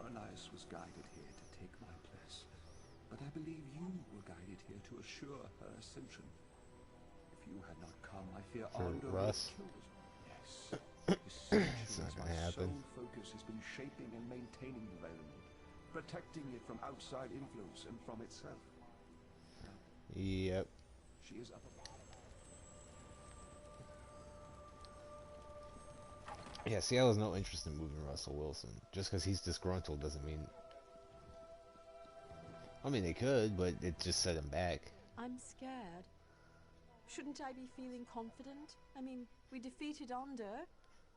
Berenice was guided here to take my place, but I believe you were guided here to assure her ascension. If you had not come, I fear Arndor would have killed us. Yes. His centuries, my sole focus has been shaping and maintaining the Valenwood, protecting it from outside influence and from itself. Yep. She is up above. Yeah, see, I was no interest in moving Russell Wilson. Just because he's disgruntled doesn't mean... I mean, they could, but it just set him back. I'm scared. Shouldn't I be feeling confident? I mean, we defeated Onder.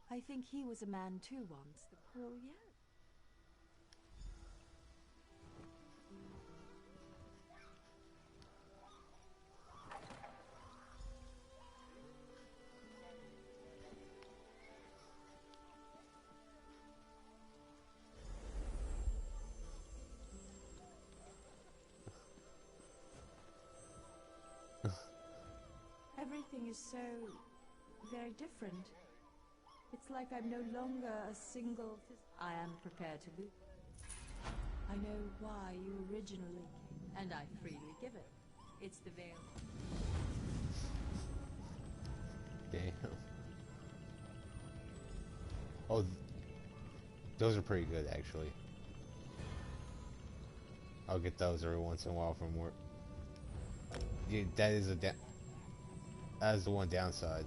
I think he was a man too once. The poor yeah. Everything is so very different. It's like I'm no longer a single... I am prepared to lose. I know why you originally came, and I freely give it. It's the veil. Damn. Oh, those are pretty good, actually. I'll get those every once in a while from work. Yeah, that is the one downside.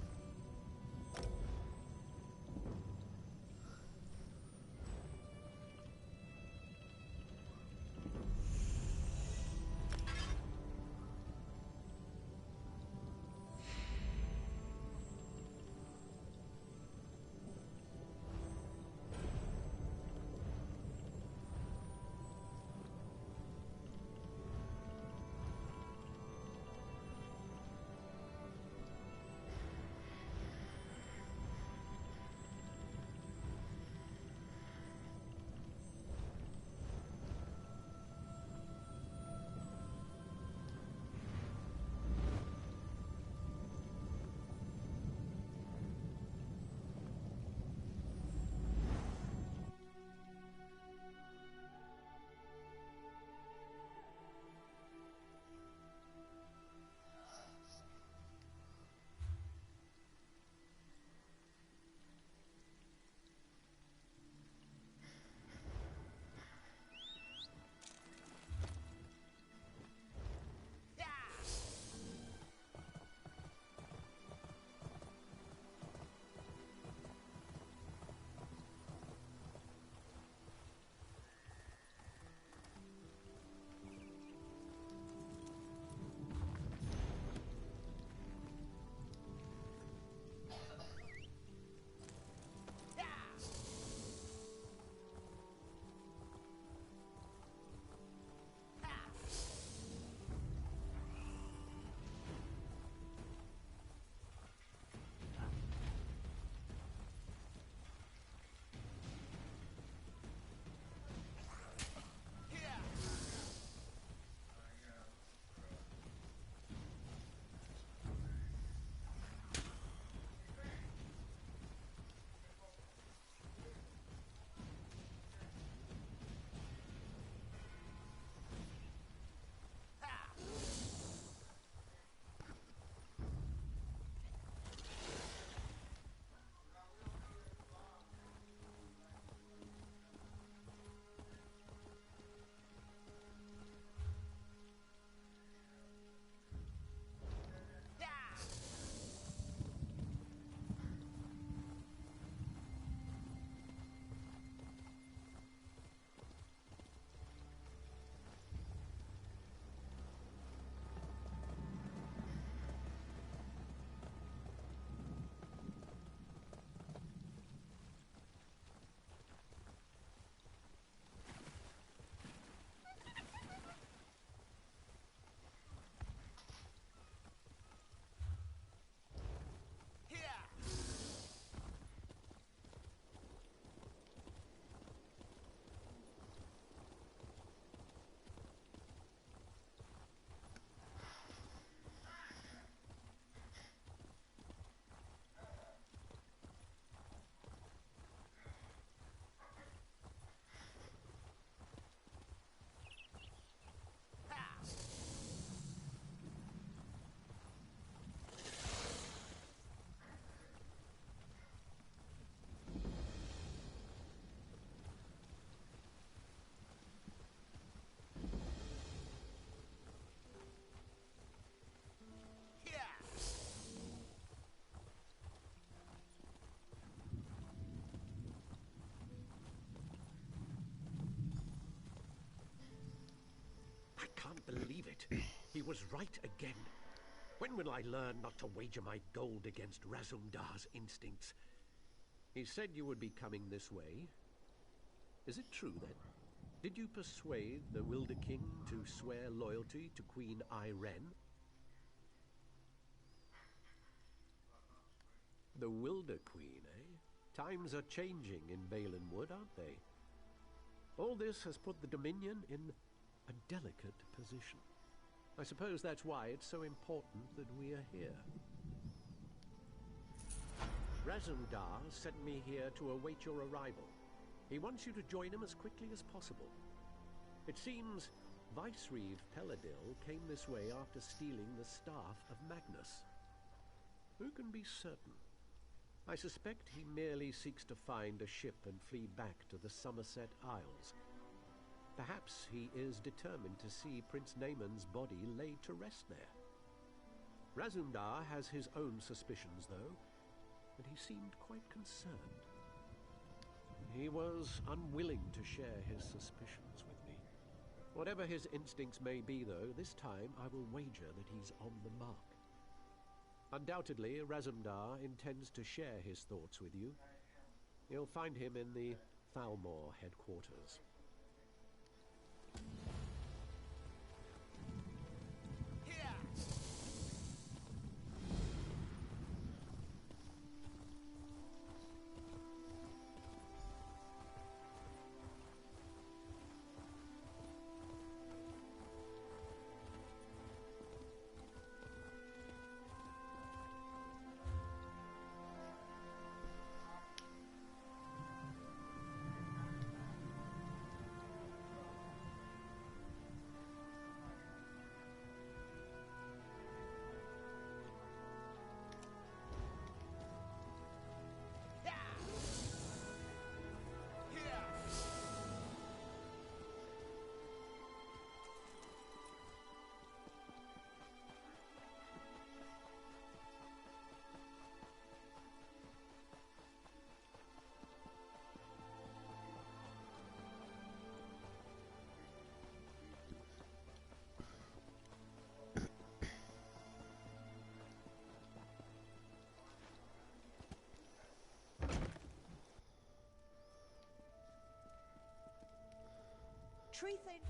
He was right again. When will I learn not to wager my gold against Razumdar's instincts? He said you would be coming this way. Is it true, then? Did you persuade the Wilder King to swear loyalty to Queen Irene? The Wilder Queen, eh? Times are changing in Balin Wood, aren't they? All this has put the Dominion in a delicate position. I suppose that's why it's so important that we are here. Razumdar sent me here to await your arrival. He wants you to join him as quickly as possible. It seems Vicereeve Peladil came this way after stealing the staff of Magnus. Who can be certain? I suspect he merely seeks to find a ship and flee back to the Somerset Isles. Perhaps he is determined to see Prince Naaman's body laid to rest there. Razumdar has his own suspicions, though, and he seemed quite concerned. He was unwilling to share his suspicions with me. Whatever his instincts may be, though, this time I will wager that he's on the mark. Undoubtedly, Razumdar intends to share his thoughts with you. You'll find him in the Thalmor headquarters. Tree thing.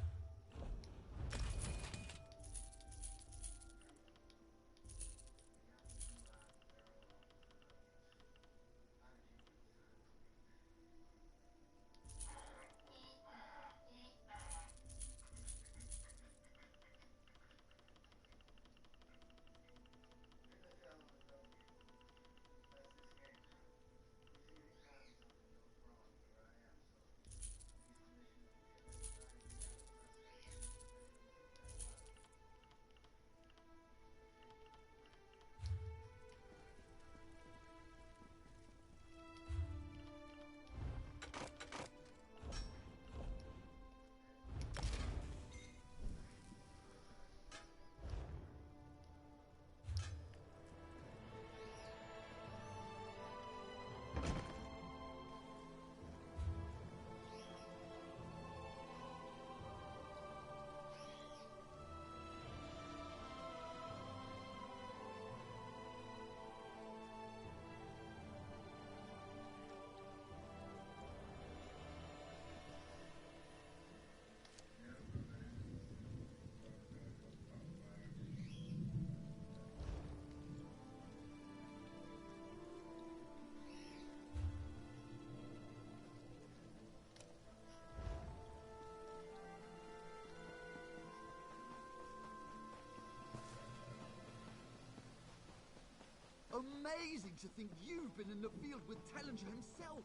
Amazing to think you've been in the field with Tellinger himself.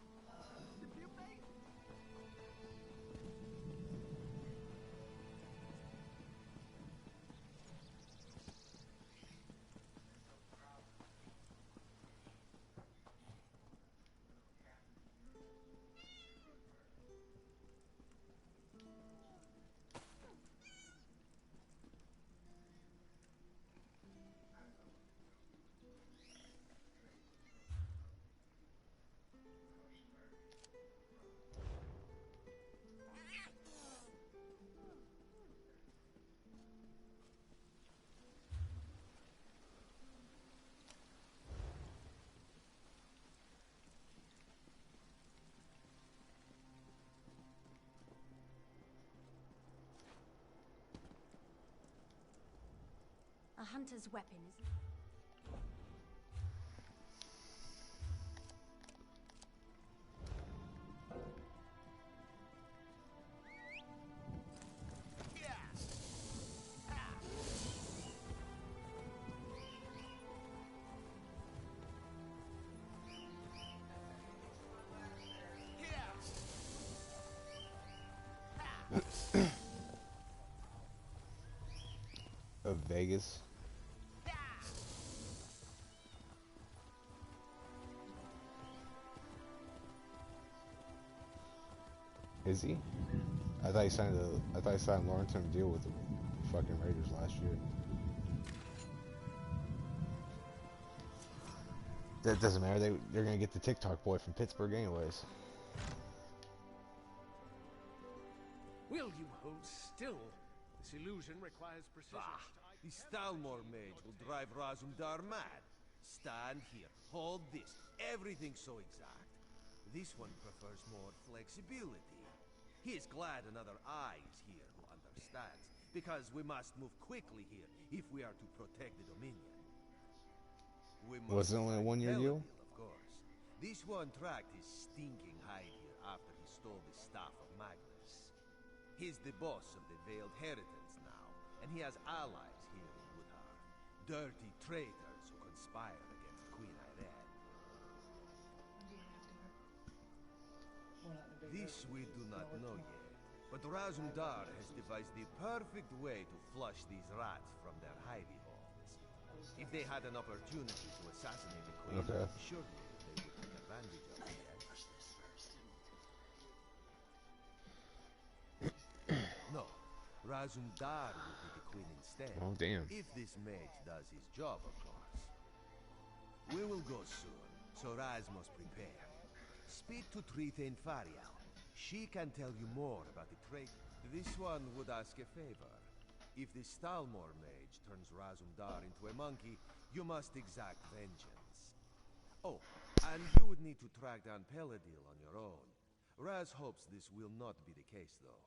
Simply amazing. hunter's weapon is... Of Vegas. Is he? I thought he signed a long-term deal with the fucking Raiders last year. That doesn't matter. They're gonna get the TikTok boy from Pittsburgh anyways. Will you hold still? This illusion requires precision. Bah! The Stalmore mage will drive Razumdar mad. Stand here. Hold this. Everything's so exact. This one prefers more flexibility. He is glad another eye is here who understands, because we must move quickly here if we are to protect the Dominion. Was it only a one-year deal? Of course. This one tracked his stinking hide here after he stole the staff of Magnus. He's the boss of the Veiled Heritance now, and he has allies here in Woodhar. Dirty traitors who conspire against Queen Irene. This we do not know yet, but Razumdar has devised the perfect way to flush these rats from their hidey holes. If they had an opportunity to assassinate the Queen, surely they would take advantage of it. No, Razumdar will be the Queen instead. Oh, damn. If this mage does his job, of course. We will go soon, so Raz must prepare. Speak to Trithane Farial. She can tell you more about the trade. This one would ask a favor. If the Stalmore mage turns Razumdar into a monkey, you must exact vengeance. Oh, and you would need to track down Peladil on your own. Raz hopes this will not be the case, though.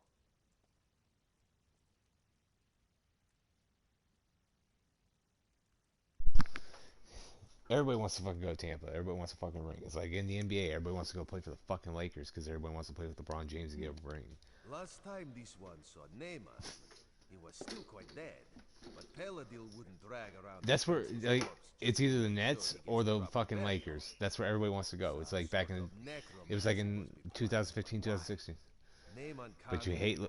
Everybody wants to fucking go to Tampa. Everybody wants to fucking ring. It's like in the NBA, everybody wants to go play for the fucking Lakers because everybody wants to play with LeBron James to get a ring. Last time this one saw Neymar, he was still quite dead, but Peladil wouldn't drag around. That's where, like, it's either the Nets or the fucking Lakers. That's where everybody wants to go. It's like back in, it was like in 2015, 2016. But you hate,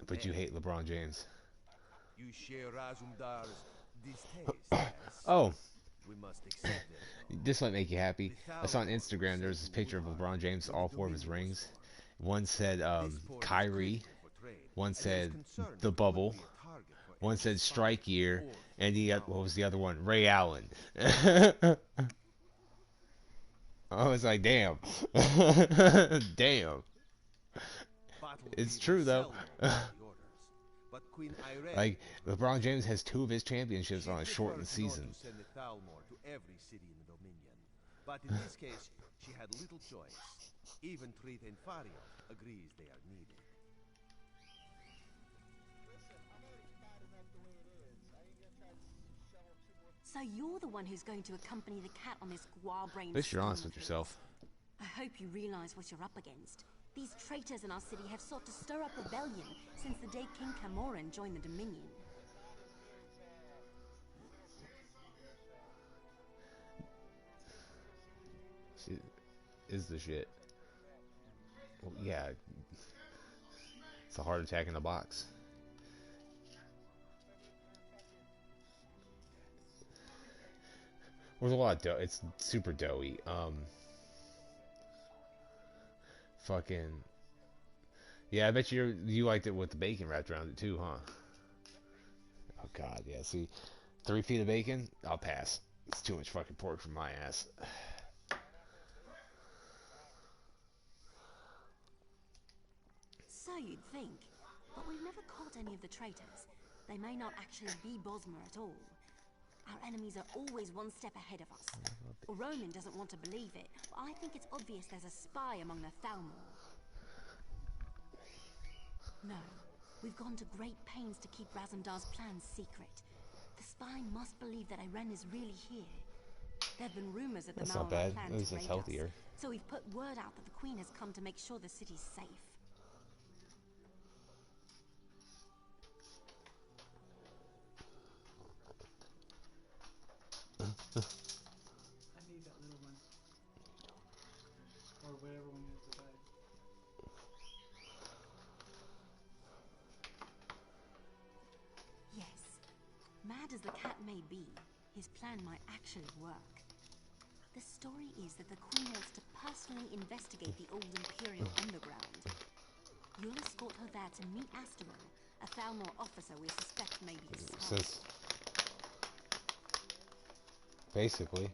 but you hate LeBron James. You share Razumdar's distaste, yes? Oh. We must accept it. This might make you happy. I saw on Instagram there's this picture of LeBron James, all four of his rings. One said Kyrie, one said the bubble, one said strike year, and what was the other one? Ray Allen. I was like, damn. Damn. It's true though. Like, LeBron James has 2 of his championships on a shortened season. Every city in the Dominion. But in this case, she had little choice. Even Trithane Farial agrees they are needed. So you're the one who's going to accompany the cat on this guar-brained... At least you're honest with yourself. I hope you realize what you're up against. These traitors in our city have sought to stir up rebellion since the day King Camoran joined the Dominion. She is the shit. Well, yeah. It's a heart attack in the box. There's a lot of dough. It's super doughy. Fucking. Yeah, I bet you liked it with the bacon wrapped around it too, huh? Oh god, yeah. See, 3 feet of bacon, I'll pass. It's too much fucking pork for my ass. So you'd think, but we've never caught any of the traitors. They may not actually be Bosmer at all. Our enemies are always one step ahead of us. Roman doesn't want to believe it, but I think it's obvious there's a spy among the Thalmor. No, we've gone to great pains to keep Razumdar's plans secret. The spy must believe that Irene is really here. There have been rumors that the That's not Maorai bad. plan At least to it's raid healthier. us. So we've put word out that the Queen has come to make sure the city's safe. I need that little one. Or whatever one is to die. Yes. Mad as the cat may be, his plan might actually work. The story is that the Queen wants to personally investigate the old Imperial underground. You'll escort her there to meet Asteroid, a Thalmor officer we suspect may be a spy. Since basically.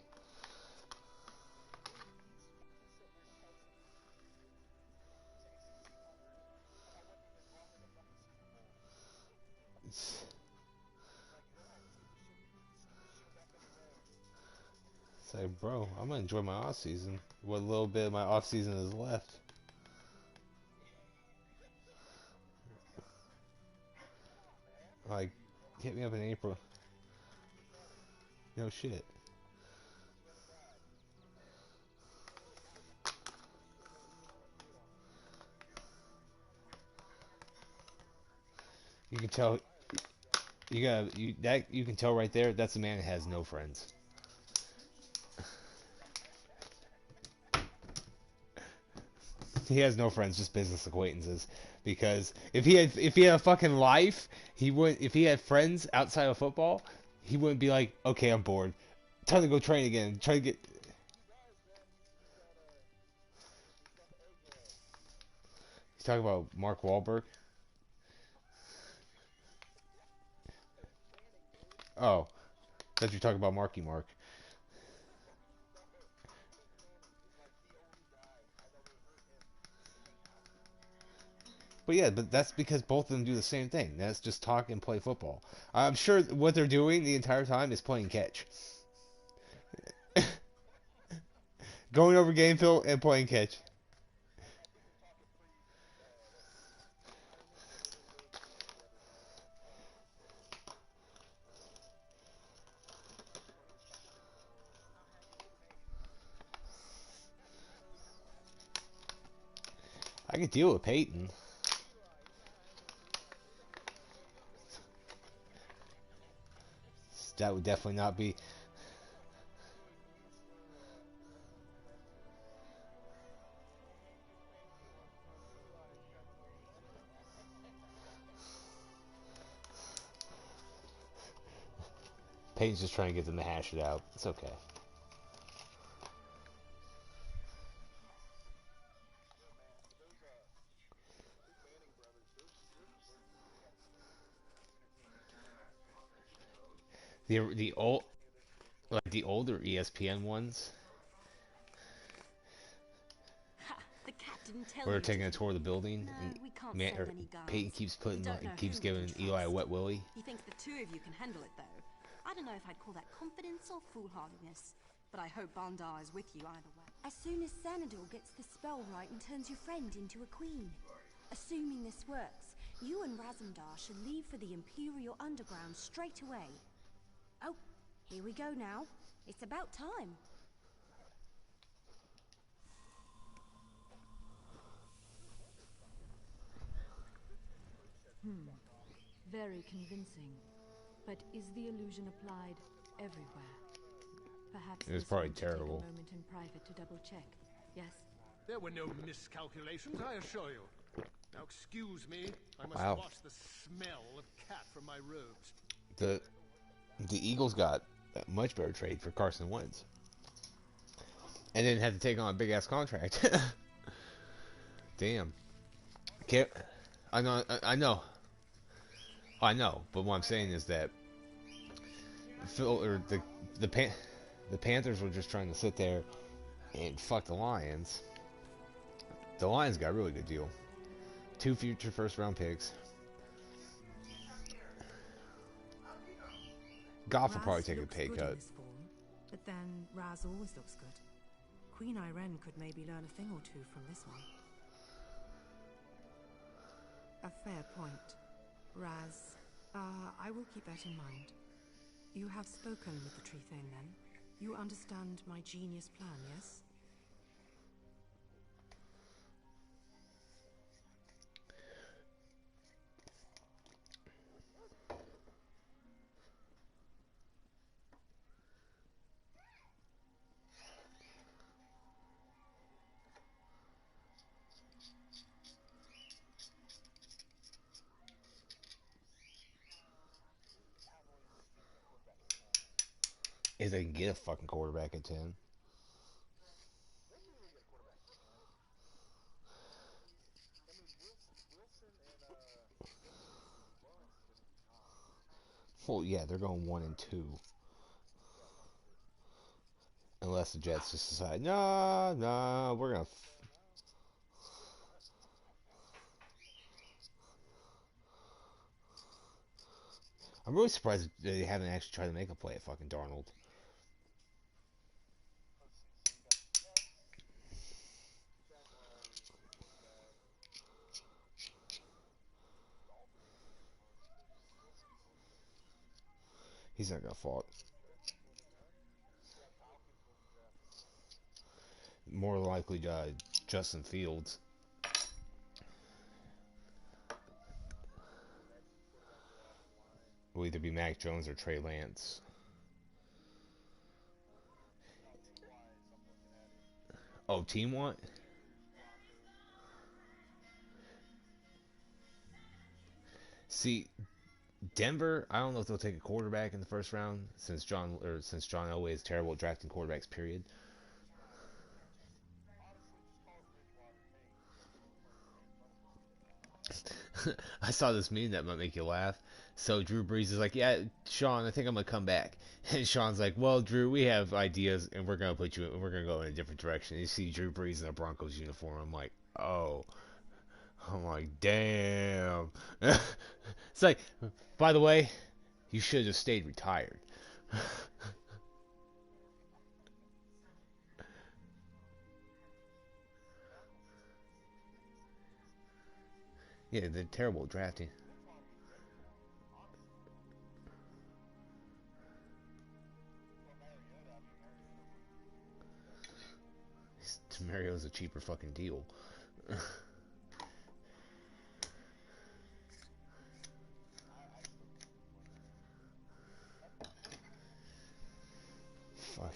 It's like, bro, I'm gonna enjoy my off season. What little bit of my off season is left. Like, hit me up in April. No shit. You can tell. You can tell right there. That's a man that has no friends. He has no friends, just business acquaintances. Because if he had a fucking life, he would. If he had friends outside of football, he wouldn't be like, okay, I'm bored, time to go train again. Try to get. He's talking about Mark Wahlberg. Oh, that you're talking about Marky Mark. But yeah, but that's because both of them do the same thing. That's just talk and play football. I'm sure what they're doing the entire time is playing catch. Going over game film and playing catch. I could deal with Peyton. That would definitely not be. Peyton's just trying to get them to hash it out. It's okay. The old, like the older ESPN ones, Ha! The cat didn't tell where they're you. taking a tour of the building, No, and we can't send any guards. Peyton keeps We putting, don't know keeps who we giving can Eli a trust. wet willy. He thinks the two of you can handle it, though. I don't know if I'd call that confidence or foolhardiness, but I hope Bandar is with you either way. As soon as Xanador gets the spell right and turns your friend into a queen. Assuming this works, you and Razumdar should leave for the Imperial Underground straight away. Oh, here we go now. It's about time. Very convincing. But is the illusion applied everywhere? Perhaps It was this probably one should take terrible. a moment in private to double check. Yes? There were no miscalculations, I assure you. Now excuse me, I must Wow. wash the smell of cat from my robes. The Eagles got a much better trade for Carson Wentz, and didn't have to take on a big ass contract. Damn. I know. But what I'm saying is that the Panthers were just trying to sit there and fuck the Lions. The Lions got a really good deal. 2 future first round picks. Goff will probably take a pay cut. But then Raz always looks good. Queen Irene could maybe learn a thing or two from this one. A fair point. Raz, I will keep that in mind. You have spoken with the Tree Thane, then? You understand my genius plan, yes? If they can get a fucking quarterback at 10. Well, yeah, they're going 1-2. Unless the Jets just decide, nah, we're gonna. I'm really surprised they haven't actually tried to make a play at fucking Darnold. He's not gonna fall. More likely, Justin Fields. Will either be Mac Jones or Trey Lance. Oh, team want? See, Denver, I don't know if they'll take a quarterback in the first round since John Elway is terrible at drafting quarterbacks, period. I saw this meme that might make you laugh. So Drew Brees is like, yeah, Sean, I think I'm gonna come back. And Sean's like, well, Drew, we have ideas, and we're gonna go in a different direction. And you see Drew Brees in a Broncos uniform. I'm like, oh, I'm like, damn. It's like, by the way, you should have just stayed retired. Yeah, they're terrible at drafting. Mario's a cheaper fucking deal. Fuck.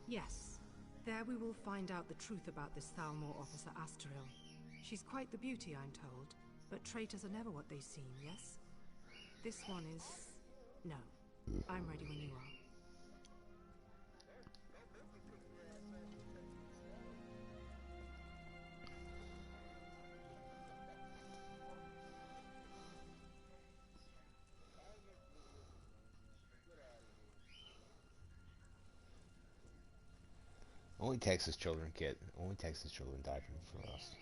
Yes. There we will find out the truth about this Thalmor officer Asteriel. She's quite the beauty, I'm told. But traitors are never what they seem, yes? This one is... No. I'm ready when you are. Only Texas children, kid. Only Texas children die from frost.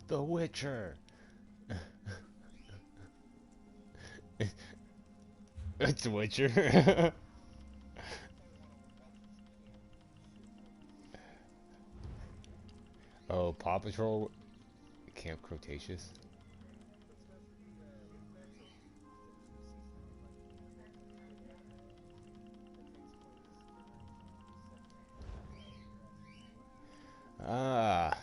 The Witcher. It's The Witcher. Oh, Paw Patrol. Camp Cretaceous. Ah.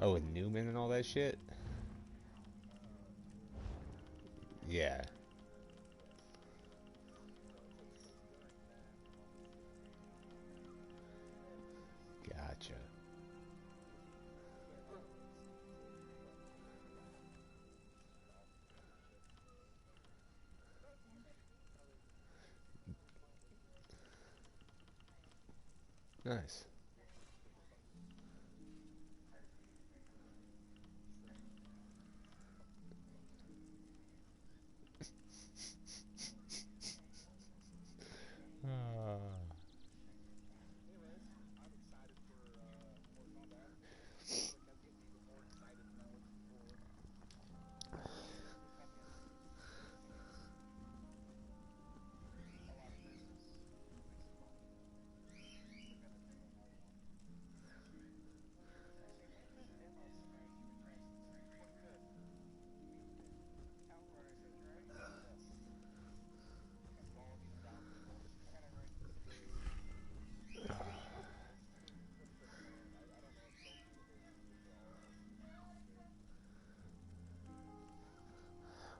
Oh, with Newman and all that shit? Yeah. Gotcha. Nice.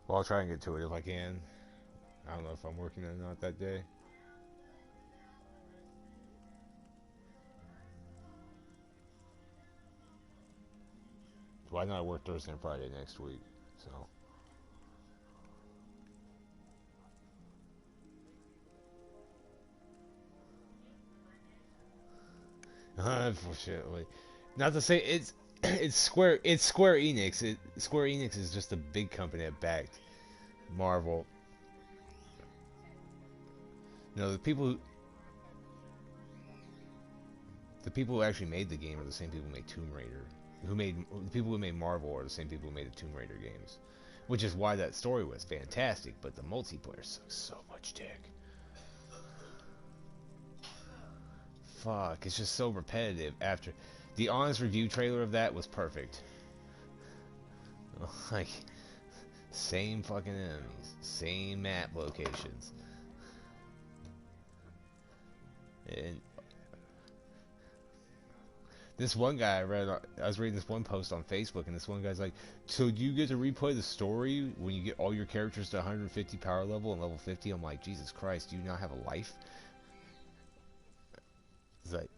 Well, I'll try and get to it if I can. I don't know if I'm working or not that day. Why not work Thursday and Friday next week? So. Unfortunately, not to say it's Square Enix. Square Enix is just a big company that backed Marvel. You know, the people who actually made the game are the same people who made Tomb Raider. The people who made Marvel are the same people who made the Tomb Raider games, which is why that story was fantastic. But the multiplayer sucks so much dick. Fuck, it's just so repetitive. After the honest review trailer of that was perfect. Like, same fucking enemies, same map locations, and this one guy I was reading this one post on Facebook, and this one guy's like, so do you get to replay the story when you get all your characters to 150 power level and level 50? I'm like, Jesus Christ, do you not have a life? It's like,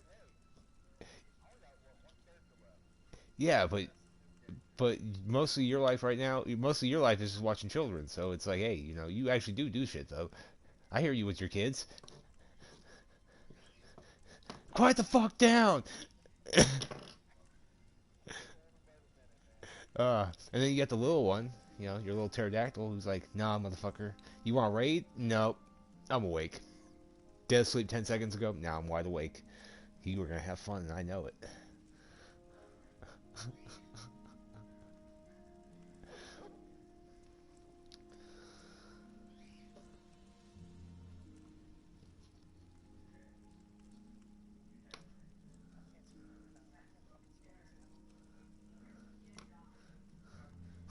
yeah, but mostly your life right now, mostly your life is just watching children. So it's like, hey, you know, you actually do shit though. I hear you with your kids. Quiet the fuck down. And then you got the little one, you know, your little pterodactyl, who's like, nah, motherfucker, you want to raid? Nope, I'm awake. Dead asleep 10 seconds ago. Now I'm wide awake. You were gonna have fun, and I know it.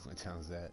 What town's that?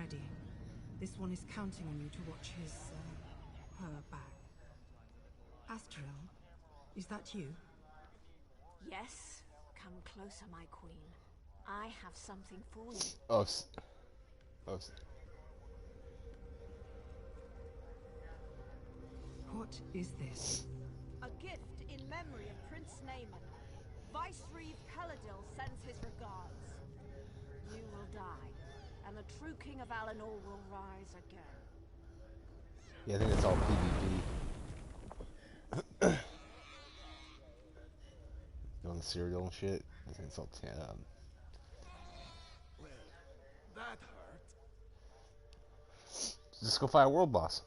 readying. This one is counting on you to watch her back. Astriel, is that you? Yes. Come closer, my queen. I have something for you. What is this? A gift in memory of Prince Naaman. Vice-Reeve Peladil sends his regards. You will die, and the true King of Alinor will rise again. Yeah, I think it's all PvP. Doing cereal and shit. I think it's all Well, that hurt. Just go fight a world boss.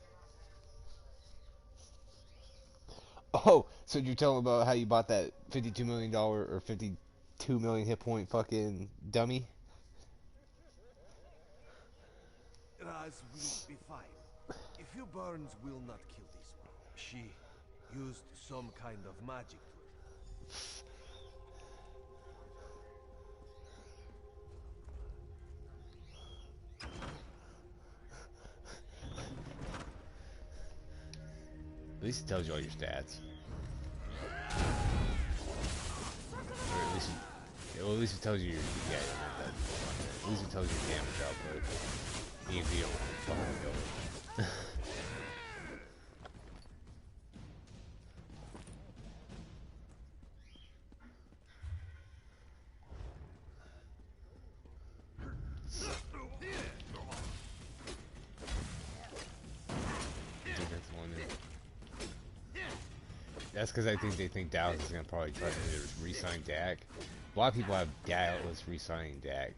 Oh, so you're telling about how you bought that $52 million or 52 million hit point fucking dummy? Raz will be fine. A few burns will not kill this one. She used some kind of magic to it. At least it tells you all your stats. Or at least it tells you your at least it tells you your damage output. Even if you don't fucking go. That's because I think they think Dallas is going to probably try to re-sign Dak. A lot of people have Dallas re-signing Dak.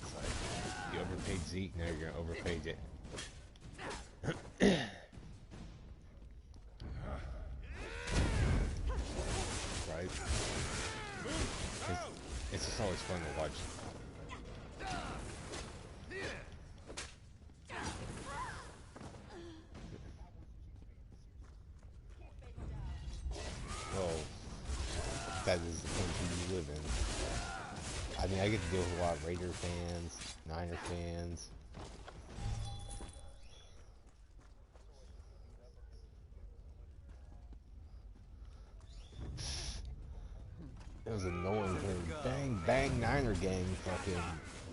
It's like, you overpaid Zeke, now you're going to overpay it. Right? It's just always fun to watch. Well, that is the country you live in. I mean, I get to deal with a lot of Raider fans, Niner fans. It was annoying hearing bang bang Niner gang fucking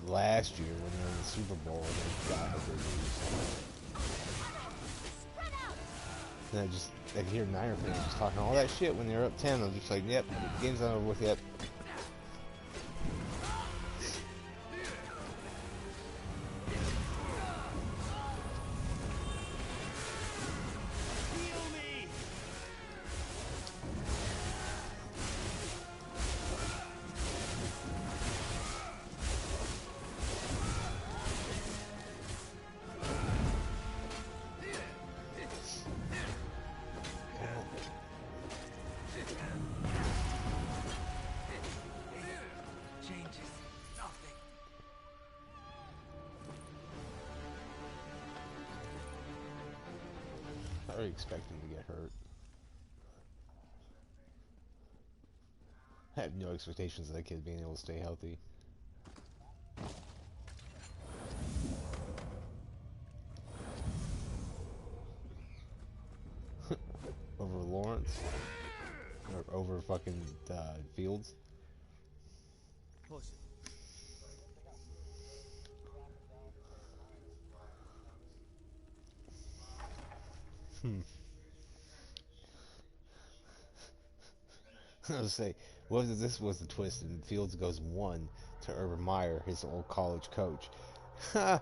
last year when they were in the Super Bowl and they got and I could hear Niner fans just talking all that shit when they were up 10. I was just like, yep, the game's not over with yet. I already expect him to get hurt. I have no expectations of that kid being able to stay healthy. Over Lawrence? Or over fucking Fields? I was say, what if this was the twist and Fields goes 1 to Urban Meyer, his old college coach? I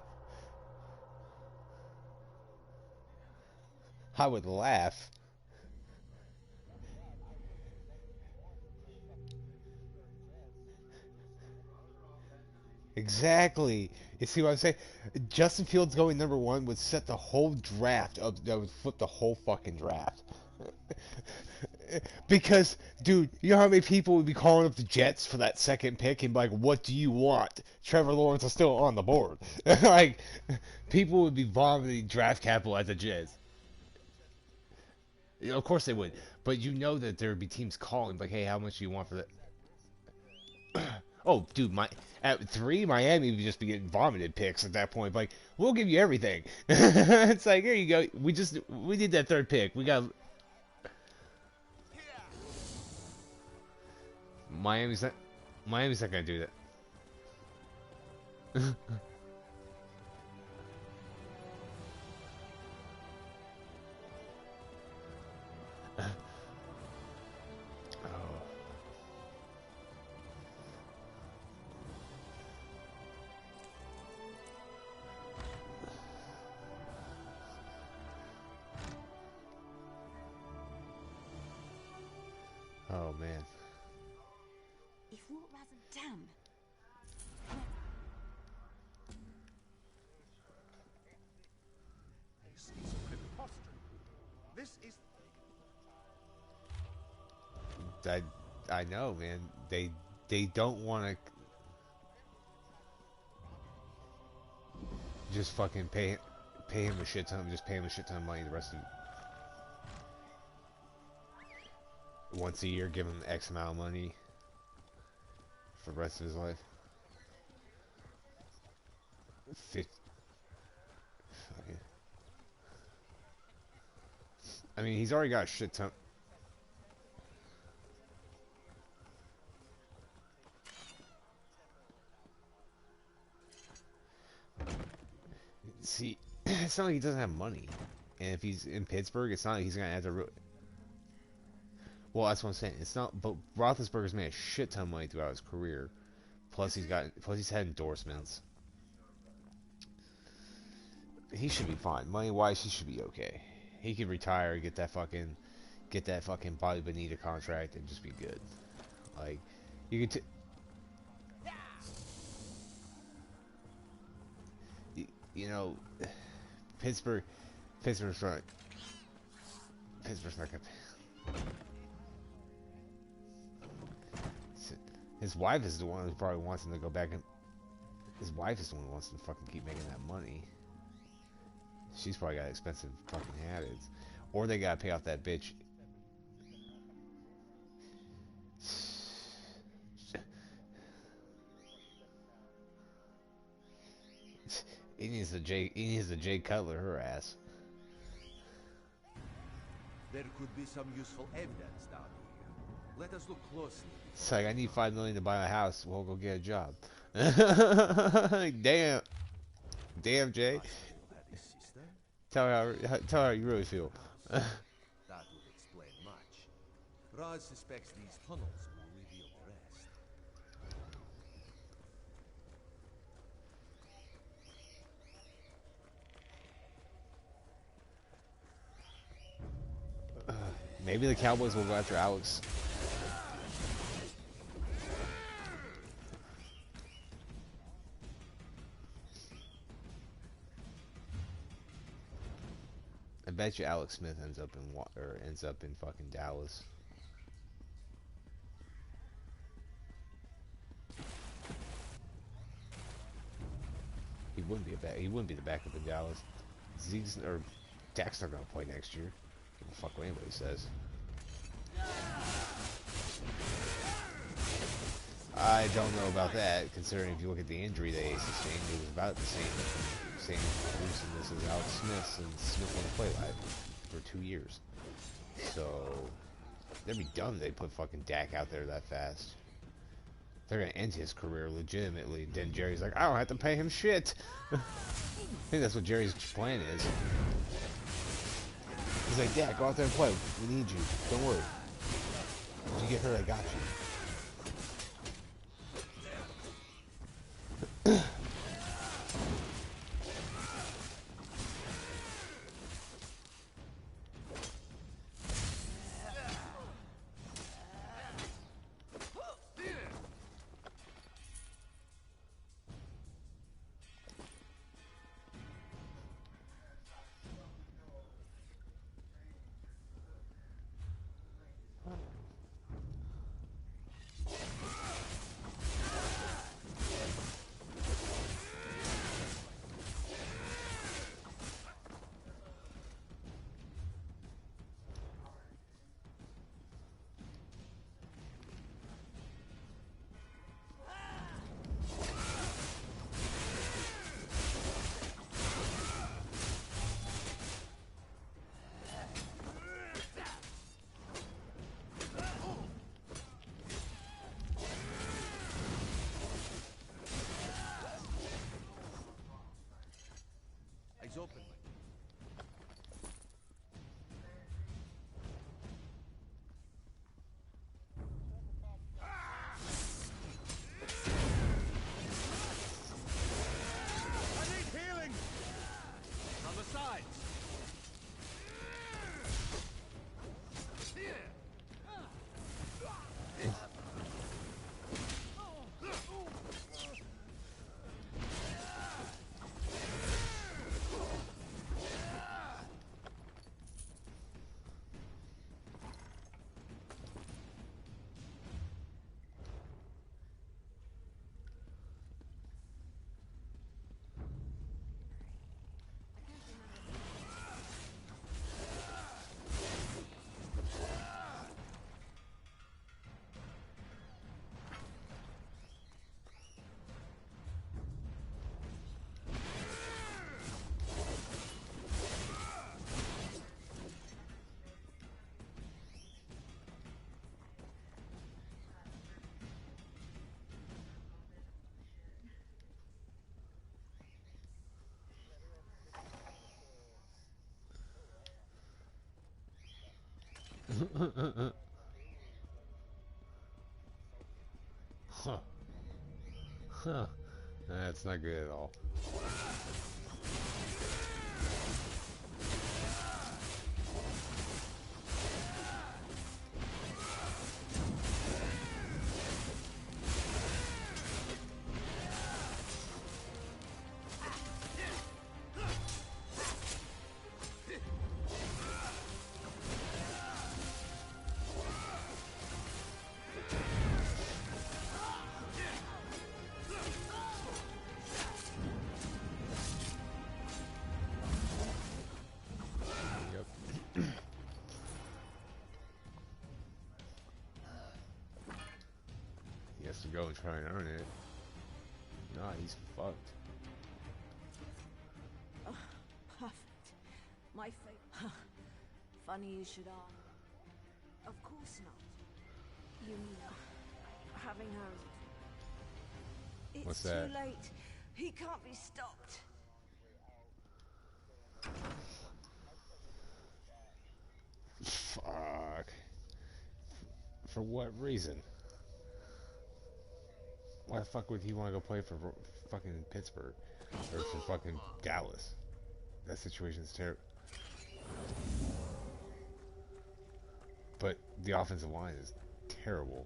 would laugh. Exactly. You see what I'm saying? Justin Fields going number 1 would set the whole draft up. That would flip the whole fucking draft. Because, dude, you know how many people would be calling up the Jets for that second pick and be like, what do you want? Trevor Lawrence is still on the board. Like, people would be vomiting draft capital at the Jets. You know, of course they would. But you know that there would be teams calling, like, hey, how much do you want for that? Oh, dude, at 3, Miami would just be getting vomited picks at that point. Like, we'll give you everything. It's like, here you go. We need that third pick. We got... Miami's not gonna do that. Oh man. If what rather damn. This is preposterous. This is. I know, man. They don't want to just fucking pay him a shit ton. Just pay him a shit ton of money the rest of once a year, give him X amount of money for the rest of his life. Fucking. I mean, he's already got a shit ton. See, it's not like he doesn't have money, and if he's in Pittsburgh, it's not like he's gonna have to. Well, that's what I'm saying. It's not, but Roethlisberger's made a shit ton of money throughout his career. Plus he's had endorsements. He should be fine. Money-wise, he should be okay. He could retire, get that fucking Bobby Bonita contract, and just be good. Like, you could. You know, Pittsburgh's not gonna. His wife is the one who probably wants him to go back and. His wife is the one who wants him to fucking keep making that money. She's probably got expensive fucking habits, or they gotta pay off that bitch. He needs to Jay Cutler her ass. There could be some useful evidence down here. Let us look closely. It's like, I need $5 million to buy a house. Well, go get a job. Damn, Jay. Tell her how you really feel. That would explain much. Roz suspects these tunnels will reveal the rest. Maybe the Cowboys will go after Alex. I bet you Alex Smith ends up in fucking Dallas. He wouldn't be the backup in Dallas. Zeke's or Dak's not gonna play next year. Give a fuck what anybody says. I don't know about that, considering if you look at the injury they sustained, it was about the same gruesomeness as Alex Smith's, and Smith won't play live for 2 years. So they'd be dumb they put fucking Dak out there that fast. They're gonna end his career legitimately. Then Jerry's like, I don't have to pay him shit. I think that's what Jerry's plan is. He's like, Dak, go out there and play. We need you. Don't worry. If you get hurt, I got you. Huh. Huh. That's not good at all. To go and try and earn it. Nah, he's fucked. Oh, perfect. My favorite. Funny you should ask. Of course not. You mean having her. It's What's that? too late. He can't be stopped. Fuck. For what reason? Why the fuck would he want to go play for fucking Pittsburgh? Or for fucking Dallas? That situation's terrible. But the offensive line is terrible.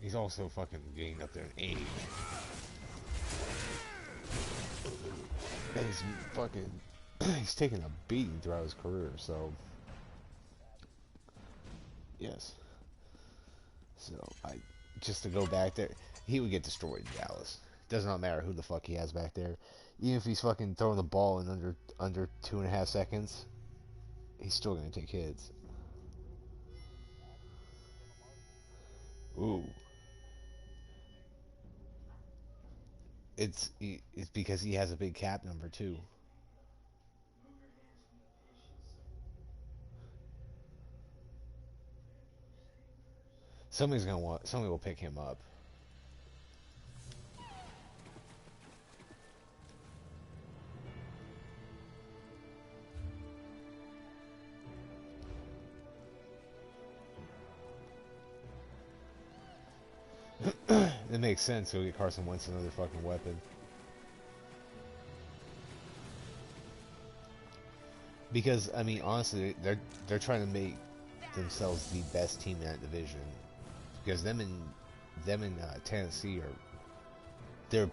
He's also fucking getting up there in age. And he's fucking... he's taken a beating throughout his career, so... Yes. So, just to go back there, he would get destroyed in Dallas. Does not matter who the fuck he has back there. Even if he's fucking throwing the ball in under 2.5 seconds, he's still gonna take hits. Ooh. It's because he has a big cap number too. Somebody will pick him up. It makes sense. He'll get Carson Wentz another fucking weapon. Because I mean, honestly, they're trying to make themselves the best team in that division. Because them in Tennessee they're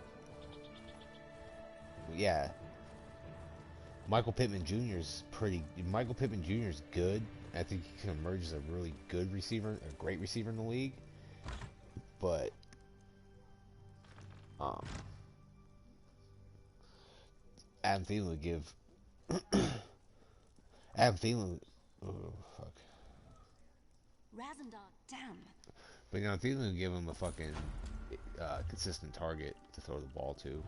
yeah. Michael Pittman Jr. is good. I think he can emerge as a really good receiver, a great receiver in the league. But Adam Thielen would give Adam Thielen. Oh fuck. Razendar, damn. But you know, Thielen would give him a fucking consistent target to throw the ball to.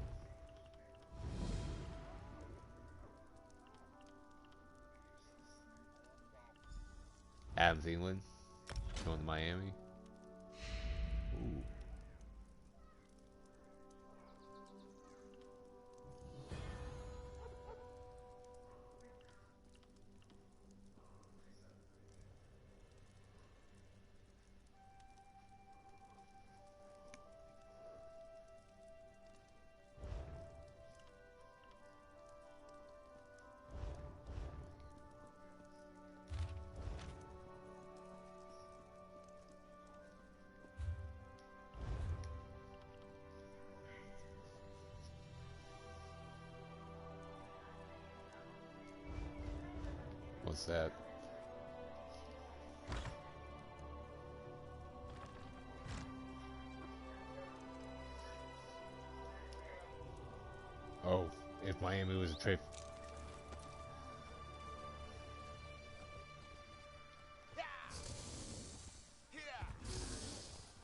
Adam Thielen going to Miami. Ooh. What's that? Oh, if Miami was a trade.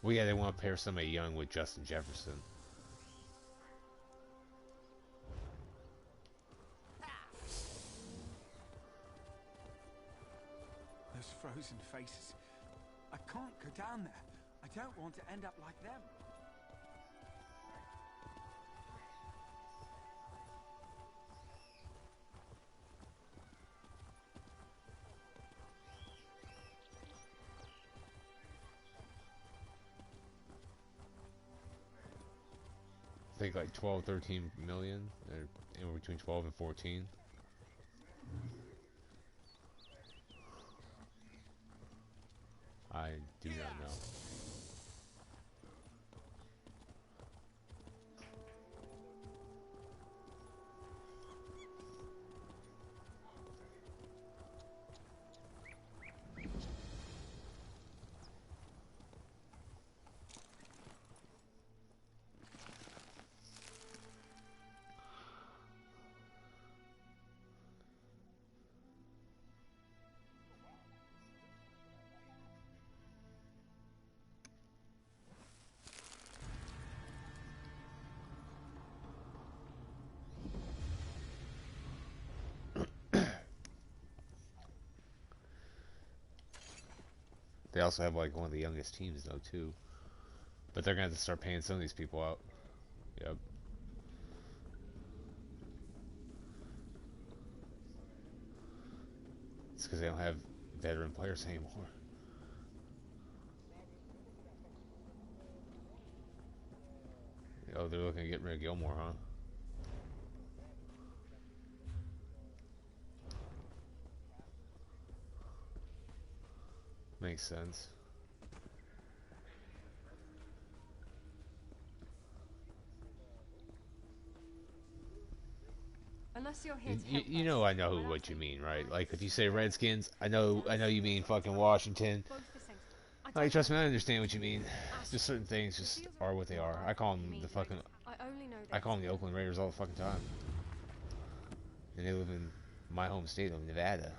Well, yeah, they want to pair somebody young with Justin Jefferson. Those frozen faces. I can't go down there. I don't want to end up like them. think like 12, 13 million. They're anywhere between 12 and 14. I do not know. They also have like one of the youngest teams though too. But they're gonna have to start paying some of these people out. Yep. It's because they don't have veteran players anymore. Oh, they're looking to get rid of Gilmore, huh? Makes sense. Unless you're here to help You know I know what you mean, right? Like if you say Redskins, I know you mean fucking Washington. Like trust me, I understand what you mean. Just certain things just are what they are. I call them the Oakland Raiders all the fucking time. And they live in my home state of Nevada.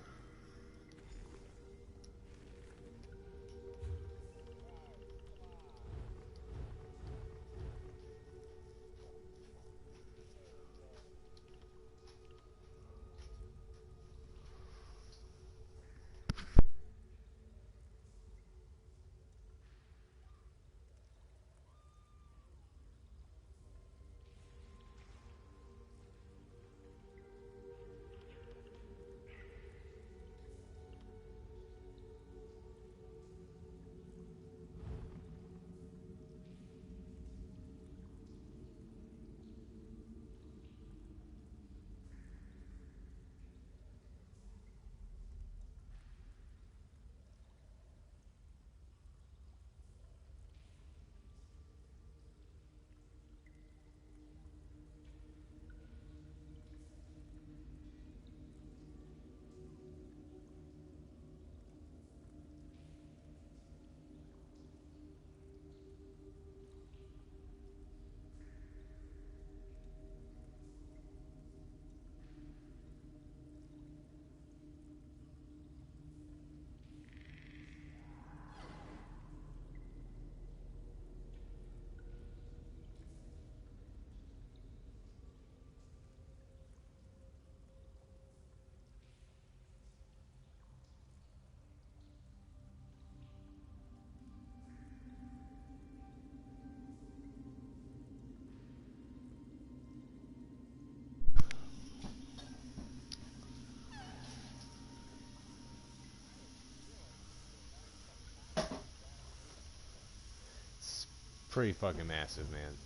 Pretty fucking massive, man.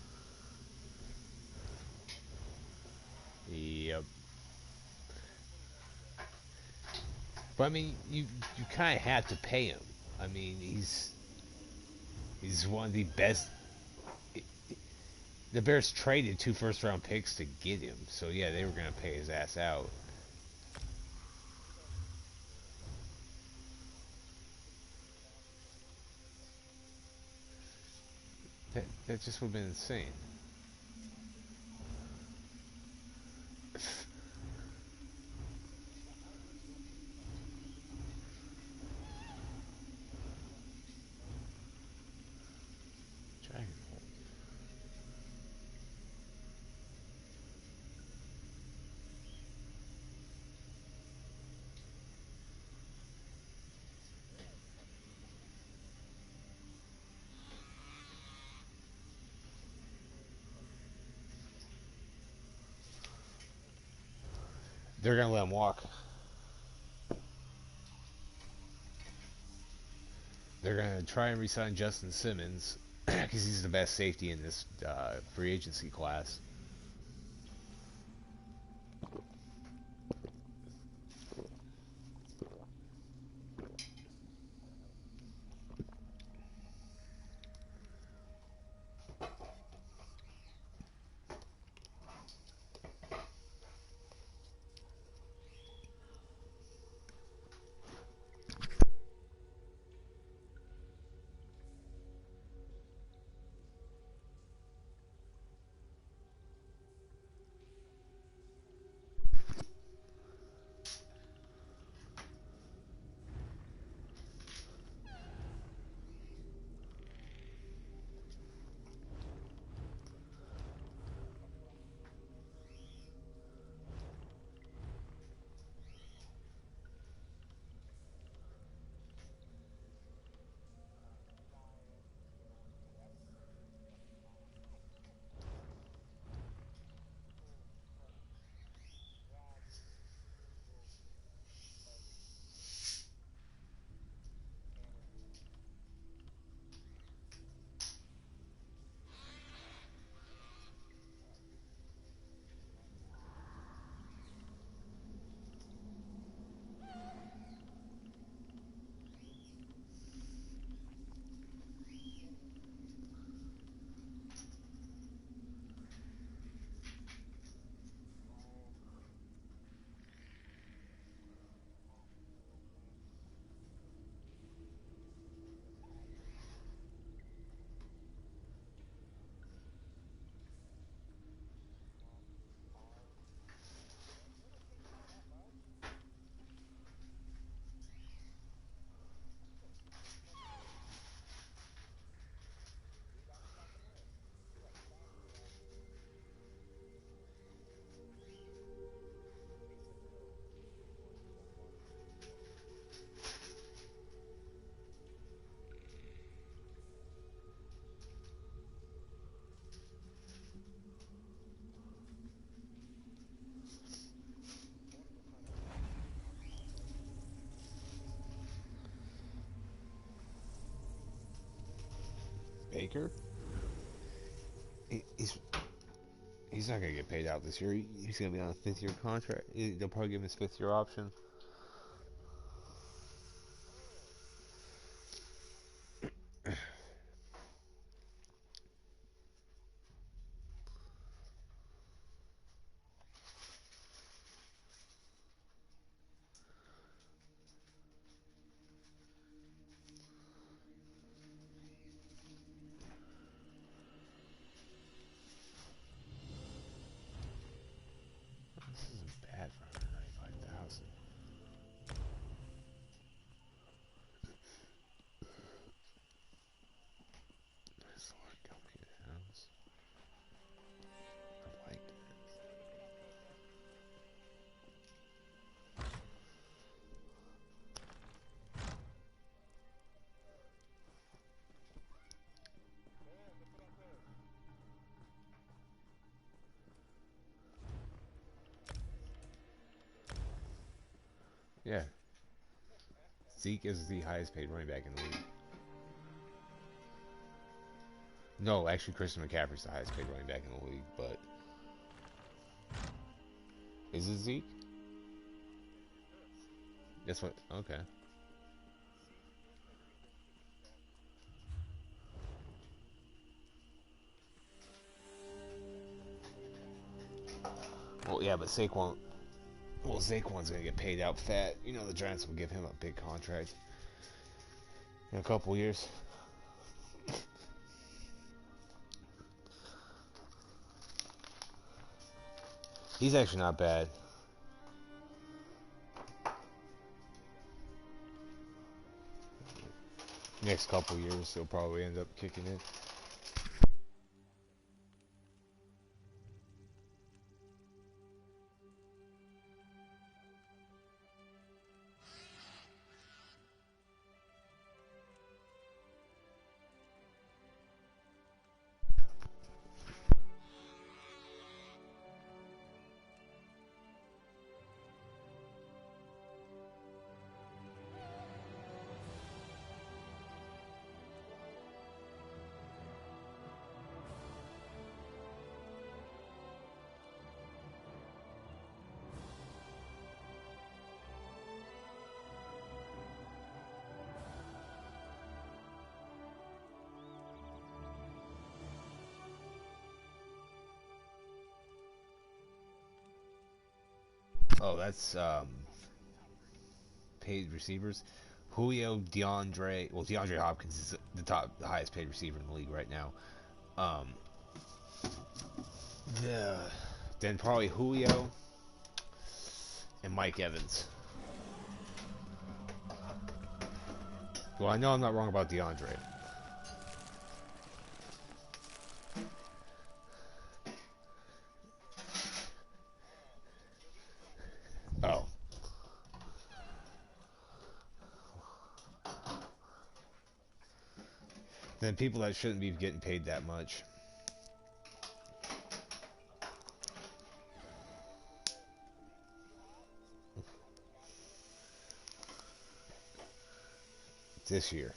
Yep. But I mean, you kind of have to pay him. I mean, he's one of the best. The Bears traded 2 first-round picks to get him, so yeah, they were gonna pay his ass out. That just would have been insane. They're gonna let him walk. They're gonna try and re-sign Justin Simmons, because he's the best safety in this free agency class. Baker? He's not gonna get paid out this year. He's gonna be on a 5th-year contract. They'll probably give him his 5th-year option. This isn't bad for 195,000. Nice Lord, computer house. I liked it. Yeah. Zeke is the highest paid running back in the league. No, actually, Christian McCaffrey's the highest paid running back in the league, but... Is it Zeke? That's what... Okay. Well, yeah, but Saquon... Well, Saquon's gonna get paid out fat. You know, the Giants will give him a big contract in a couple years. He's actually not bad. Next couple years, he'll probably end up kicking it. Oh, that's paid receivers. Julio, DeAndre. Well, DeAndre Hopkins is the highest paid receiver in the league right now. Yeah. Then probably Julio and Mike Evans. Well, I know I'm not wrong about DeAndre. Oh. Then people that shouldn't be getting paid that much. This year.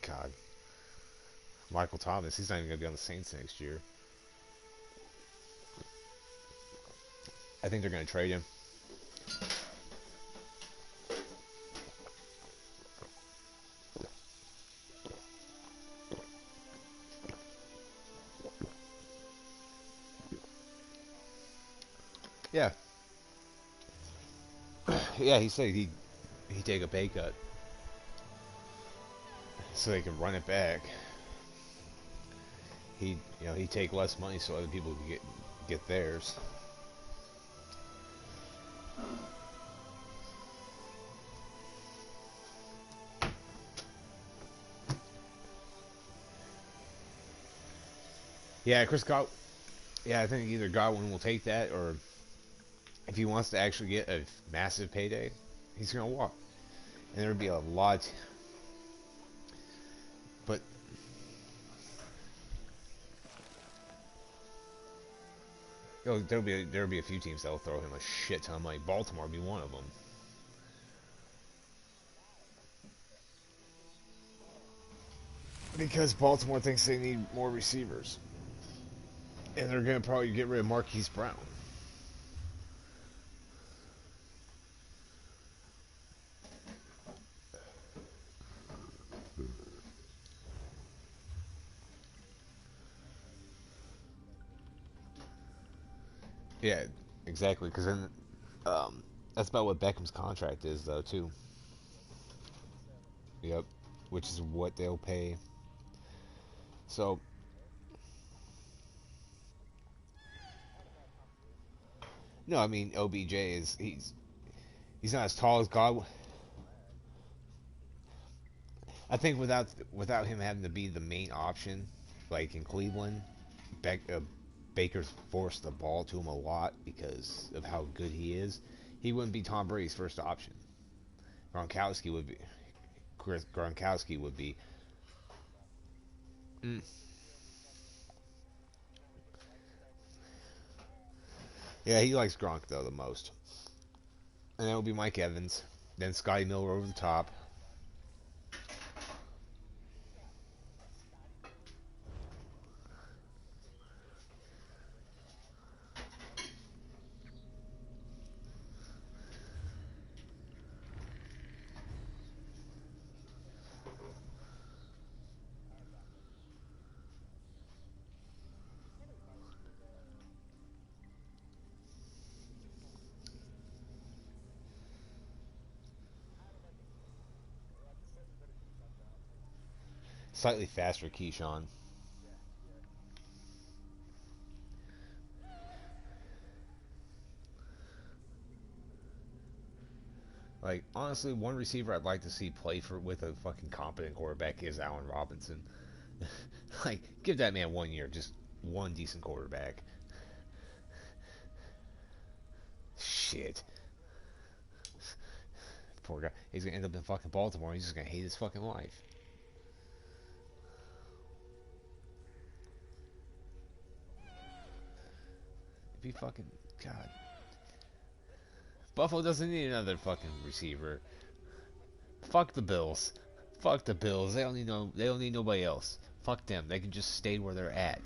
God. Michael Thomas, he's not even going to be on the Saints next year. I think they're going to trade him. Yeah. Yeah, he said he'd take a pay cut so they can run it back. He'd take less money so other people could get theirs. Yeah, I think either Godwin will take that, or if he wants to actually get a massive payday, he's gonna walk. And there'd be a lot, but there'll be a few teams that'll throw him a shit ton of money. Baltimore would be one of them. Because Baltimore thinks they need more receivers. And they're going to probably get rid of Marquise Brown. Yeah, exactly. Because then that's about what Beckham's contract is, though, too. Yep. Which is what they'll pay. So... No, I mean, OBJ is... He's not as tall as Godwin. I think without him having to be the main option, like in Cleveland, Baker's forced the ball to him a lot because of how good he is. He wouldn't be Tom Brady's first option. Gronkowski would be. Yeah, he likes Gronk though the most. And that would be Mike Evans. Then Scotty Miller over the top. Slightly faster Keyshawn. Like, honestly, one receiver I'd like to see play with a fucking competent quarterback is Allen Robinson. Like, give that man 1 year, just one decent quarterback. Shit. Poor guy. He's gonna end up in fucking Baltimore. He's just gonna hate his fucking life. If he fucking... God. Buffalo doesn't need another fucking receiver. Fuck the Bills. Fuck the Bills. They don't need nobody else. Fuck them. They can just stay where they're at.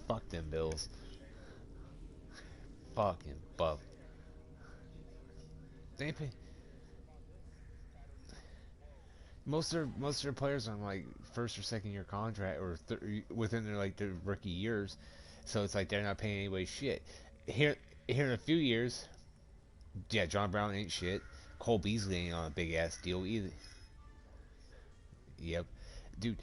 Fuck them Bills. fucking buff. They pay. Most of their players are on like first or second year contract or within their like their rookie years, so it's like they're not paying anybody shit. Here in a few years, yeah, John Brown ain't shit. Cole Beasley ain't on a big ass deal either. Yep, dude.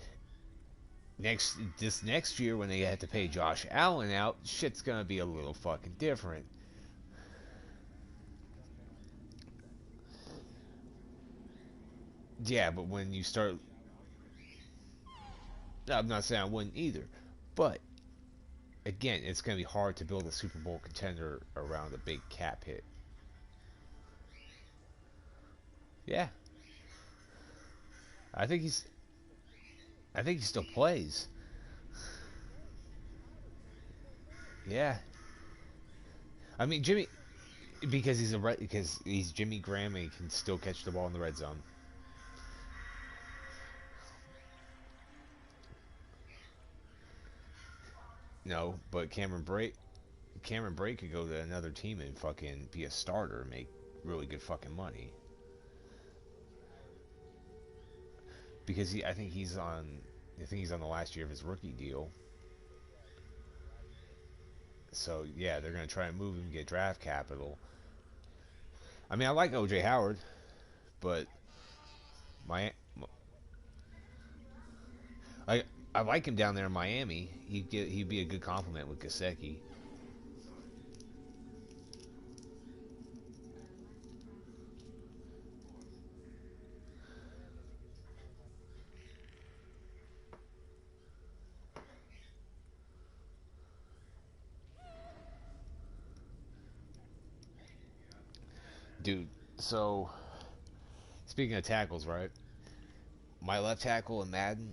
This next year when they have to pay Josh Allen out, shit's gonna be a little fucking different. Yeah, but when you start, I'm not saying I wouldn't either, but again, it's gonna be hard to build a Super Bowl contender around a big cap hit. Yeah, I think he's. I think he still plays. Yeah. I mean, Jimmy, because he's Jimmy Graham and he can still catch the ball in the red zone. No, but Cameron Brake could go to another team and fucking be a starter and make really good fucking money. Because I think he's on the last year of his rookie deal. So yeah, they're gonna try and move him, get draft capital. I mean, I like OJ Howard, but I I like him down there in Miami. He'd be a good compliment with Gesicki. Dude, so speaking of tackles, right? My left tackle in Madden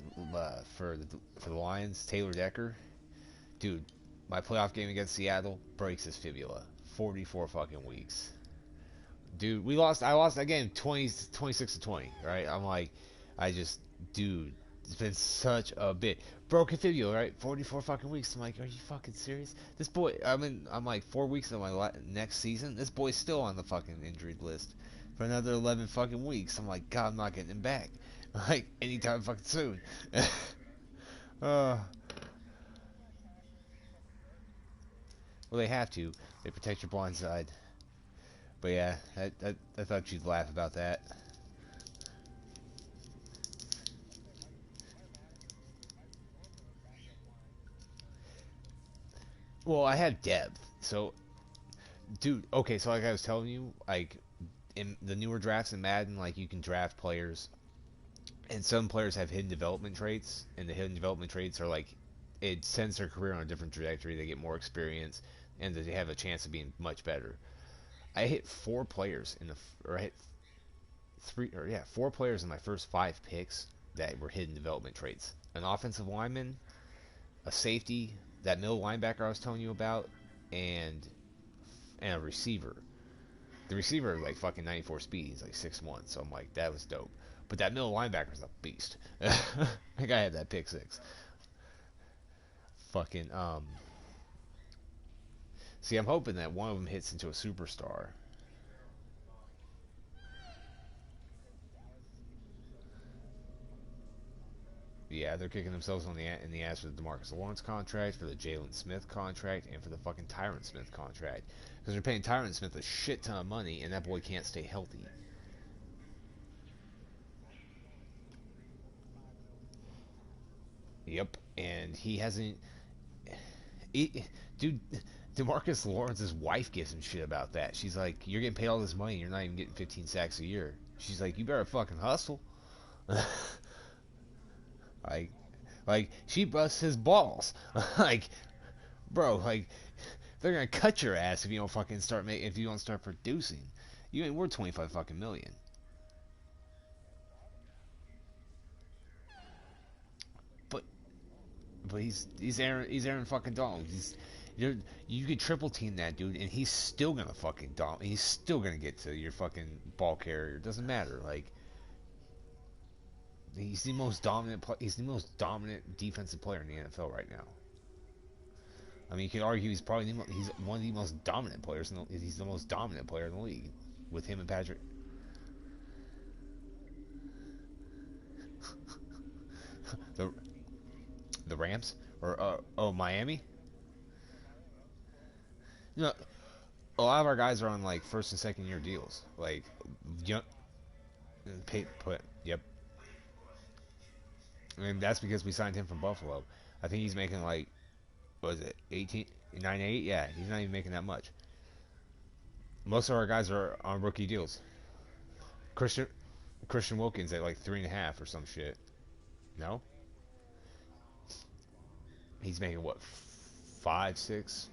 for the Lions, Taylor Decker. Dude, my playoff game against Seattle breaks his fibula. 44 fucking weeks. Dude, I lost that game 26 to 20, right? I'm like, dude, it's been such a bit. Broken fibula, right? 44 fucking weeks. I'm like, are you fucking serious? This boy, I'm like 4 weeks of my next season. This boy's still on the fucking injured list for another 11 fucking weeks. I'm like, God, I'm not getting him back. Like, anytime fucking soon. Well, they have to. They protect your blind side. But yeah, I thought you'd laugh about that. Well, I had depth. So, dude, okay, so like I was telling you, like, in the newer drafts in Madden, like, you can draft players, and some players have hidden development traits, and the hidden development traits are like, it sends their career on a different trajectory, they get more experience, and they have a chance of being much better. I hit four players I hit four players in my first 5 picks that were hidden development traits. An offensive lineman, a safety, that middle linebacker I was telling you about, and a receiver. The receiver like fucking 94 speed, he's like 6'1", so I'm like, that was dope. But that middle linebacker's a beast. I think I had that pick 6. Fucking see, I'm hoping that one of them hits into a superstar. Yeah, they're kicking themselves in the ass for the DeMarcus Lawrence contract, for the Jalen Smith contract, and for the fucking Tyron Smith contract. Because they're paying Tyron Smith a shit ton of money, and that boy can't stay healthy. Yep, and he hasn't... dude, DeMarcus Lawrence's wife gives him shit about that. She's like, you're getting paid all this money, you're not even getting 15 sacks a year. She's like, you better fucking hustle. Like she busts his balls. Like, bro, like they're gonna cut your ass if you don't fucking if you don't start producing. You ain't worth 25 fucking million. But he's Aaron fucking Donald. You could triple team that dude and he's still gonna fucking he's still gonna get to your fucking ball carrier. It doesn't matter. Like, he's the most dominant. He's the most dominant defensive player in the NFL right now. I mean, you could argue he's probably he's one of the most dominant players. He's the most dominant player in the league, with him and Patrick. the Rams or Miami. You know, a lot of our guys are on like first and second year deals. Like, young, yep. I mean, that's because we signed him from Buffalo. I think he's making like, what is it, 18, 9-8? Yeah, he's not even making that much. Most of our guys are on rookie deals. Christian Wilkins at like 3.5 or some shit. No? He's making what, 5, 6?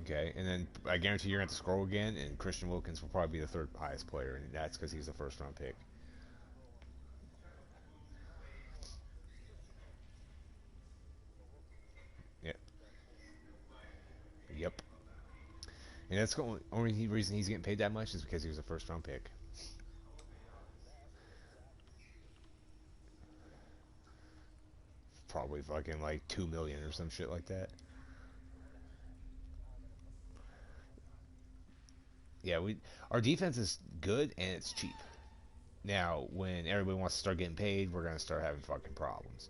Okay, and then I guarantee you're going to have to scroll again, and Christian Wilkins will probably be the third highest player, and that's because he's the first round pick. Yep. Yep. And that's the only reason he's getting paid that much is because he was a first round pick. Probably fucking like 2 million or some shit like that. Yeah, our defense is good and it's cheap. Now, when everybody wants to start getting paid, we're gonna start having fucking problems.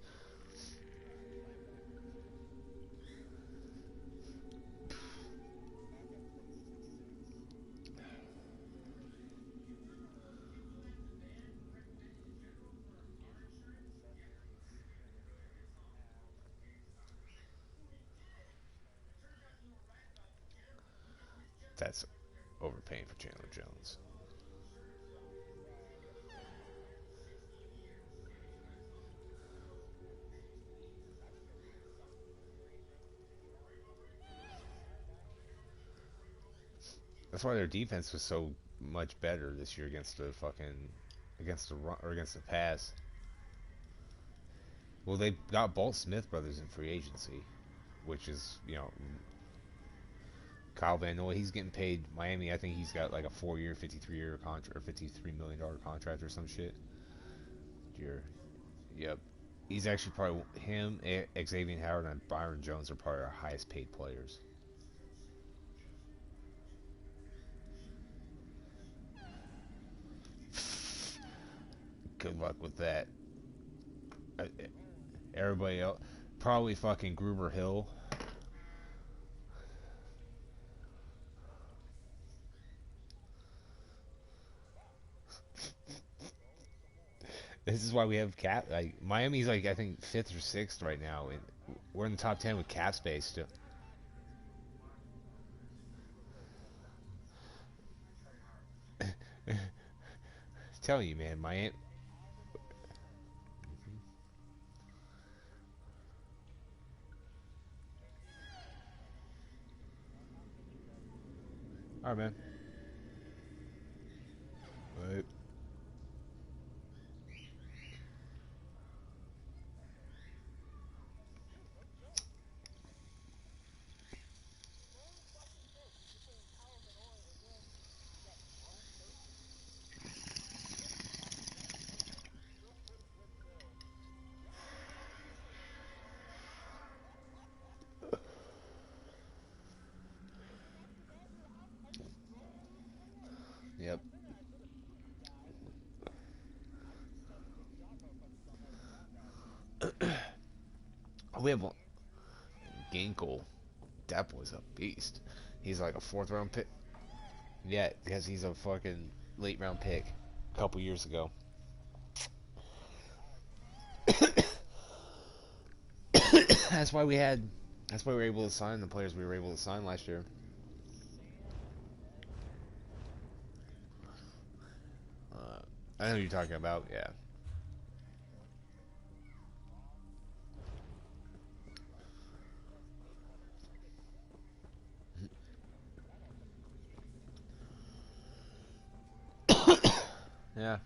That's overpaying for Chandler Jones. That's why their defense was so much better this year against the run or against the pass. Well, they got both Smith brothers in free agency, which is, you know, Kyle Van Noy. He's getting paid. Miami, I think he's got like a 4-year, $53 contract or $53 million contract or some shit. Yep. He's actually probably him, Xavier Howard, and Byron Jones are probably our highest paid players. Good luck with that. Everybody else, probably fucking Gruber Hill. This is why we have Capt. Like, Miami's like, I think 5th or 6th right now, and we're in the top 10 with cap space still. Telling you, man, Miami. All right, man. Wait. Yep. We have one. Ginkle. That boy's a beast. He's like a 4th round pick. Yeah, because he's a fucking late round pick a couple years ago. That's why we were able to sign the players we were able to sign last year. I know what you're talking about, yeah. Yeah.